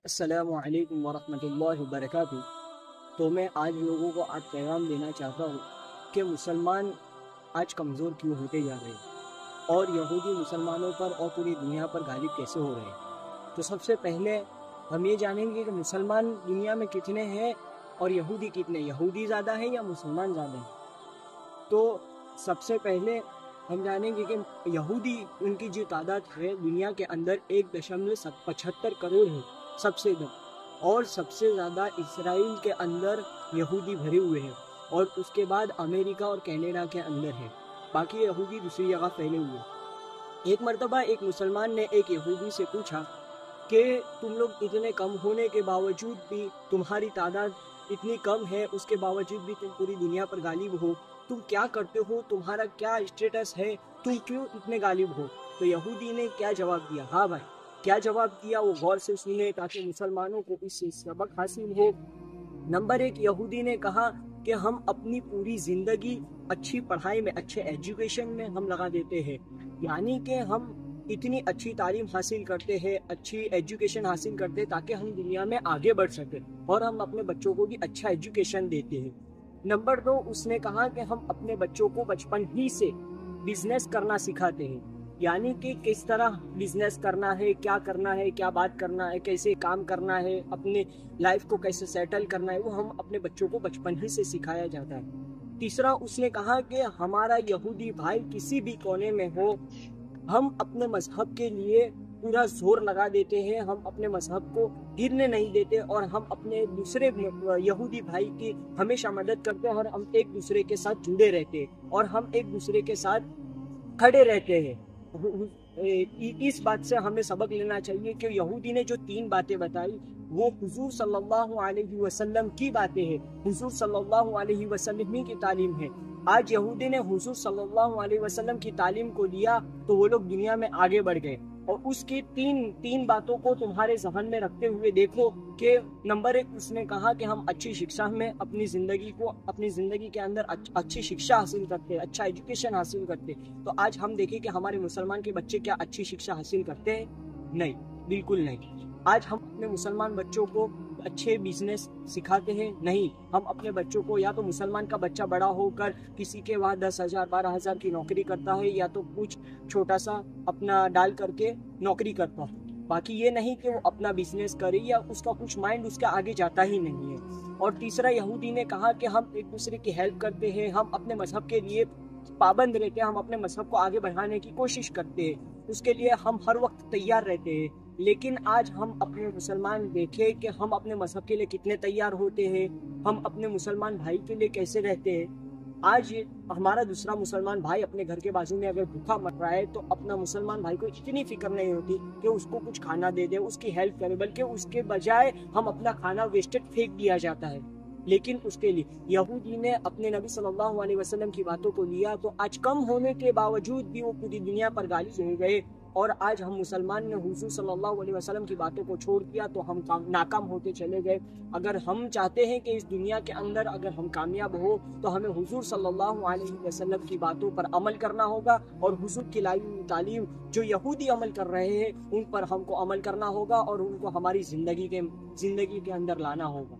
السلام علیکم ورحمۃ اللہ وبرکاتہ۔ تو میں آج لوگوں کو پیغام دینا چاہتا ہوں کہ مسلمان آج کمزور کیوں ہوتے جا رہے ہیں اور یہودی مسلمانوں پر اور پوری دنیا پر غالب کیسے ہو رہے ہیں۔ تو سب سے پہلے ہم یہ جانیں گے کہ مسلمان دنیا میں کتنے ہیں اور یہودی کتنے، یہودی زیادہ ہیں یا مسلمان زیادہ ہیں۔ تو سب سے پہلے ہم جانیں گے کہ یہودی ان کی جو تعداد ہے دنیا کے اندر 1.75 کروڑ ہے سب سے زیادہ، اور سب سے زیادہ اسرائیل کے اندر یہودی بھرے ہوئے ہیں اور اس کے بعد امریکہ اور کینیڈا کے اندر ہے، باقی یہودی دوسری جگہ پھیلے ہوئے۔ ایک مرتبہ ایک مسلمان نے ایک یہودی سے پوچھا کہ تم لوگ اتنے کم ہونے کے باوجود بھی، تمہاری تعداد اتنی کم ہے اس کے باوجود بھی تم پوری دنیا پر غالب ہو، تم کیا کرتے ہو، تمہارا کیا اسٹیٹس ہے، تم کیوں اتنے غالب ہو؟ تو یہودی نے کیا جواب دیا؟ ہاں بھائی، کیا جواب دیا وہ غور سے سنیں تاکہ مسلمانوں کو اس سے سبق حاصل ہو۔ نمبر 1، یہودی نے کہا کہ ہم اپنی پوری زندگی اچھی پڑھائی میں، اچھے ایجوکیشن میں ہم لگا دیتے ہیں، یعنی کہ ہم اتنی اچھی تعلیم حاصل کرتے ہیں، اچھی ایجوکیشن حاصل کرتے ہیں تاکہ ہم دنیا میں آگے بڑھ سکیں اور ہم اپنے بچوں کو بھی اچھا ایجوکیشن دیتے ہیں۔ نمبر 2، اس نے کہا کہ ہم اپنے بچوں کو بچپن ہی سے بزنس کرنا سکھاتے ہیں، یعنی کہ کس طرح بزنس کرنا ہے، کیا بات کرنا ہے، کیسے کام کرنا ہے، اپنے لائف کو کیسے سیٹل کرنا ہے، وہ ہم اپنے بچوں کو بچپن ہی سے سکھایا جاتا ہے۔ تیسرا، اس نے کہا کہ ہمارا یہودی بھائی کسی بھی کونے میں ہو، ہم اپنے مذہب کے لیے پورا زور لگا دیتے ہیں، ہم اپنے مذہب کو گرنے نہیں دیتے اور ہم اپنے دوسرے یہودی بھائی کی ہمیشہ مدد کرتے ہیں اور ہم ایک دوسرے کے ساتھ جڑے رہتے ہیں اور ہم ایک دوسرے کے ساتھ کھڑے رہتے ہیں۔ اس بات سے ہمیں سبق لینا چاہیے کہ یہودی نے جو 3 باتیں بتائی وہ حضور صلی اللہ علیہ وسلم کی باتیں ہیں، حضور صلی اللہ علیہ وسلم کی تعلیم ہے۔ آج یہودی نے حضور صلی اللہ علیہ وسلم کی تعلیم کو لیا تو وہ لوگ دنیا میں آگے بڑھ گئے، اور اس کی تین باتوں کو تمہارے ذہن میں رکھتے ہوئے دیکھو کہ نمبر 1، اس نے کہا کہ ہم اچھی شکشا میں اپنی زندگی کے اندر اچھی شکشا حاصل کرتے ہیں، اچھا ایجوکیشن حاصل کرتے ہیں۔ تو آج ہم دیکھیں کہ ہمارے مسلمان کے بچے کیا اچھی شکشا حاصل کرتے ہیں؟ نہیں، بالکل نہیں۔ آج ہم اپنے مسلمان بچوں کو اچھے بزنس سکھاتے ہیں؟ نہیں، ہم اپنے بچوں کو، یا تو مسلمان کا بچہ بڑا ہو کر کسی کے وہاں 10,000 12,000 کی نوکری کرتا ہے، یا تو کچھ چھوٹا سا اپنا ڈال کر کے نوکری کرتا ہے، باقی یہ نہیں کہ وہ اپنا بزنس کرے یا اس کا کچھ مائنڈ اس کے آگے جاتا ہی نہیں ہے۔ اور تیسرا، یہودی نے کہا کہ ہم ایک دوسرے کی ہیلپ کرتے ہیں، ہم اپنے مذہب کے لیے پابند رہتے ہیں، ہم اپنے مذہب کو آگے بڑھانے کی کوشش کرتے ہیں، اس کے لیے ہم ہر وقت تیار رہتے ہیں۔ لیکن آج ہم اپنے مسلمان دیکھیں کہ ہم اپنے مذہب کے لیے کتنے تیار ہوتے ہیں، ہم اپنے مسلمان بھائی کے لیے کیسے رہتے ہیں۔ آج ہمارا دوسرا مسلمان بھائی اپنے گھر کے بازو میں اگر بھوکا مر رہا ہے تو اپنا مسلمان بھائی کو اتنی فکر نہیں ہوتی کہ اس کو کچھ کھانا دے دے، اس کی ہیلپ کرے، بلکہ اس کے بجائے ہم اپنا کھانا ویسٹڈ پھینک دیا جاتا ہے۔ لیکن اس کے لیے یہودی نے اپنے نبی صلی اللہ علیہ وسلم کی باتوں کو لیا تو آج کم ہونے کے باوجود بھی وہ پوری دنیا پر غالب ہو گئے، اور آج ہم مسلمان نے حضور صلی اللہ علیہ وسلم کی باتوں کو چھوڑ دیا تو ہم ناکام ہوتے چلے گئے۔ اگر ہم چاہتے ہیں کہ اس دنیا کے اندر اگر ہم کامیاب ہو تو ہمیں حضور صلی اللہ علیہ وسلم کی باتوں پر عمل کرنا ہوگا، اور حضور کی لائی ہوئی تعلیم جو یہودی عمل کر رہے ہیں ان پر ہم کو عمل کرنا ہوگا اور ان کو ہماری زندگی کے اندر لانا ہوگا۔